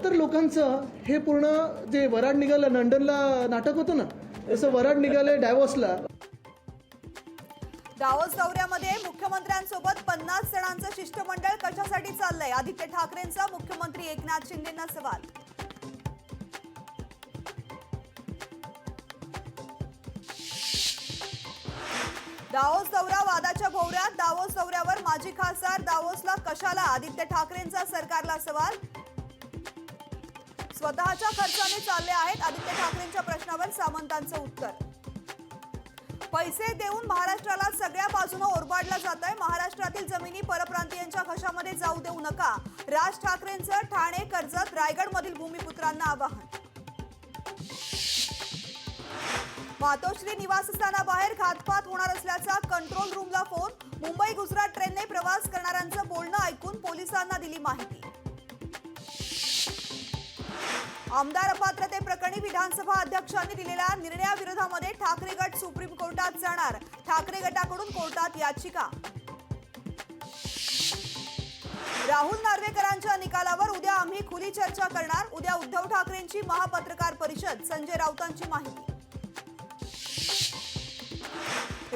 70 लोकांचं हे पूर्ण जे वराड निघालं लंडनला नाटक होतं ना, तसं वराड निघाले डॅव्होसला. दावोस दौऱ्यामध्ये मुख्यमंत्र्यांसोबत 50 जणांचं शिष्टमंडळ कशासाठी चाललंय? आदित्य ठाकरेंचा मुख्यमंत्री एकनाथ शिंदेंना सवाल. दावोस दौरा वादाच्या भोवऱ्यात. दावोस दौऱ्यावर माजी खासदार दावोसला कशाला? आदित्य ठाकरेंचा सरकारला सवाल. स्वतःच्या खर्चाने चालले आहेत. आदित्य ठाकरेंच्या प्रश्नावर सामंतांचं उत्तर. पैसे देऊन महाराष्ट्राला सगळ्या बाजूने ओरबाडलं जात आहे. महाराष्ट्रातील जमिनी परप्रांतीयांच्या घशामध्ये जाऊ देऊ नका. राज ठाकरेंचं ठाणे, कर्जत, रायगडमधील भूमिपुत्रांना आवाहन. मातोश्री निवासस्थानाबाहेर घातपात होणार असल्याचा कंट्रोल रूमला फोन. मुंबई गुजरात ट्रेनने प्रवास करणाऱ्यांचं बोलणं ऐकून पोलिसांना दिली माहिती. आमदार अपात्रतेप्रकरणी विधानसभा अध्यक्षांनी दिलेल्या निर्णयाविरोधामध्ये ठाकरे गट सुप्रीम कोर्टात जाणार. ठाकरे गटाकडून कोर्टात याचिका. राहुल नार्वेकरांच्या निकालावर उद्या आम्ही खुली चर्चा करणार. उद्या उद्धव ठाकरेंची महापत्रकार परिषद. संजय राऊतांची माहिती.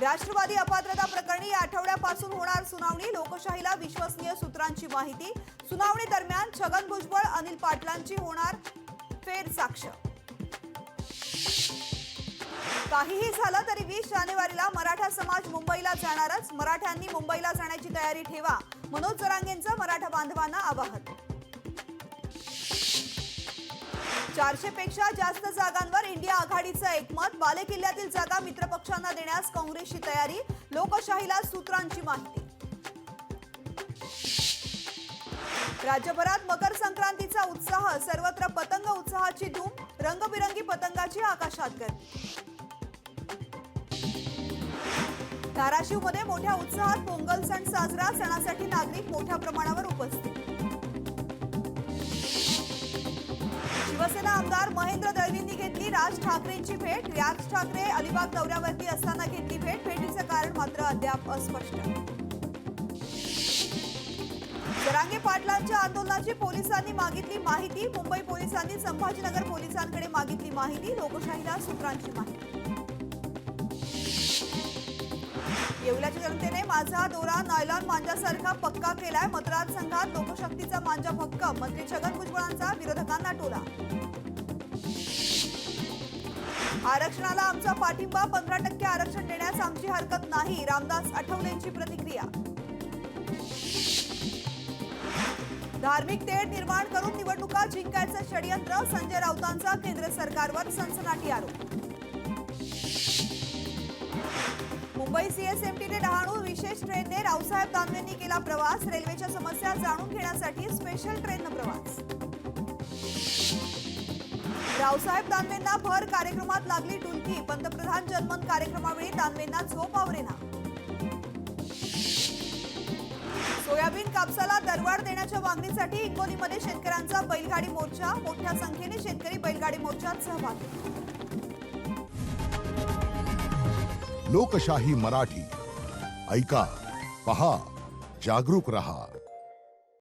राष्ट्रवादी अपात्रता प्रकरणी या आठवड्यापासून होणार सुनावणी. लोकशाहीला विश्वसनीय सूत्रांची माहिती. सुनावणी दरम्यान छगन भुजबळ, अनिल पाटलांची होणार फेर साक्ष. काहीही झालं तरी 20 जानेवारीला मराठा समाज मुंबईला जाणारच. मराठ्यांनी मुंबईला जाण्याची तयारी ठेवा. मनोज जरांगेंचं मराठा बांधवांना आवाहन. 400 पेक्षा जास्त जागांवर इंडिया आघाडीचं एकमत. बालेकिल्ल्यातील जागा मित्रपक्षांना देण्यास काँग्रेसची तयारी. लोकशाहीला सूत्रांची माहिती. राज्यभरात मकर संक्रांतीचा उत्साह. सर्वत्र पतंग उत्साहाची धूम. रंगबिरंगी पतंगाची आकाशात गर्दी. धाराशिवमध्ये मोठ्या उत्साहात पोंगल सण साजरा. सणासाठी नागरिक मोठ्या प्रमाणावर उपस्थित. शिवसेना आमदार महेंद्र दळवींनी घेतली राज ठाकरेंची भेट. राज ठाकरे अलिबाग दौऱ्यावरती असताना घेतली भेट. भेटीचं कारण मात्र अद्याप अस्पष्ट. जरांगे पाटलांच्या आंदोलनाची पोलिसांनी मागितली माहिती. मुंबई पोलिसांनी संभाजीनगर पोलिसांकडे मागितली माहिती. लोकशाहीला सूत्रांची माहिती. येवल्याच्या जनतेने माझा दोरा नायलॉन मांजासारखा पक्का केलाय. मतदारसंघात लोकशक्तीचा मांजा भक्कम. मंत्री छगन भुजबळांचा विरोधकांना टोला. आरक्षणाला आमचा पाठिंबा. 15% आरक्षण देण्यास आमची हरकत नाही. रामदास आठवलेंची प्रतिक्रिया. धार्मिक तेढ निर्माण करून निवडणुका जिंकायचं षडयंत्र. संजय राऊतांचा केंद्र सरकारवर सनसनाटी आरोप. मुंबई सीएसएमटीने डहाणू विशेष ट्रेनने रावसाहेब दानवेंनी केला प्रवास. रेल्वेच्या समस्या जाणून घेण्यासाठी स्पेशल ट्रेननं प्रवास. रावसाहेब दानवेंना भर कार्यक्रमात लागली डुलकी. पंतप्रधान जनमन कार्यक्रमावेळी दानवेंना झोप आवरेना. सोयाबीन कापसाला दरवाढ देण्याच्या मागणीसाठी हिंगोलीमध्ये शेतकऱ्यांचा बैलगाडी मोर्चा. मोठ्या संख्येने शेतकरी बैलगाडी मोर्चात सहभागी. लोकशाही मराठी ऐका, पहा, जागरूक रहा.